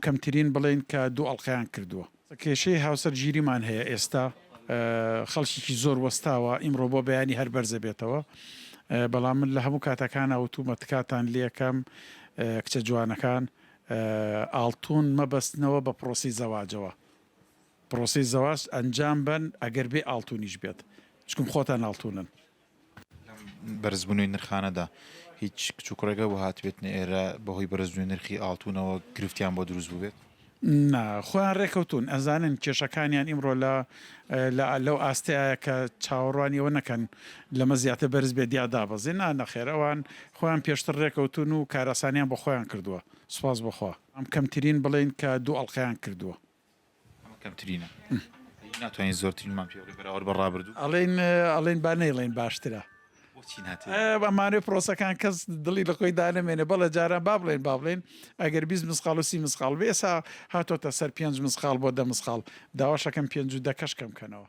کەمترین بڵێن کە دوو ئەڵقەیان کردووە کێشەی هاوسەرگیریمان هەیە ئێستا خەڵکیی زۆر وەستاوە ئیمڕۆ بۆ بەیانی هەر بەرزە بێتەوە بەڵام من لە هەموو کاتەکانە ئۆتومەتیکاتان لێکەم کچە جوانەکان ئاڵتون مەبەستنەوە بە پرۆسی زەواجەوە پرۆسی زەواج ئەنجام بن ئەگەر بێ ئاڵتونیش بێت چکم خۆتان ئاڵتونن بەرزبوونەوەی نرخانەدا هیچ کچوکڕێگە بۆ هاتبێتنە ئێرە بەهۆی بەرزبوونی نرخی ئاڵتونەوە گرفتیان بۆ دروست بووبێت خۆیان ڕێکەوتون ئەزانن کێشەکانیان ئیمڕۆ لەو ئاستەیە کە چاوەڕوانیەوە نەکەن لەمە زیاتر بەرز بێ دیادابەزێن نەخێر ئەوان خۆیان پێشتر ڕێکەوتون و کارەسانیان بۆ خۆیان کردووە سوپاس بخوا ئەم کەمترین بڵێن کە دوو ئەڵقەیان کردووە کەمترینە ناتوانین زۆرترینمان پێ بەراورد بە ڕابردوو ئەڵێن با نەیڵێن باشترە ئەمانێ پرۆسەکان کەس دڵی لە خۆی دانەمێنێ بەڵە جاران با بڵێن ئەگەر 20 مسقال و 30 مسقال بێ ئێستا هاتۆتە سەر 5 مسقال بۆ 10 مسقال داواشەکەم 5 و 10 کەشکەم کەنەوە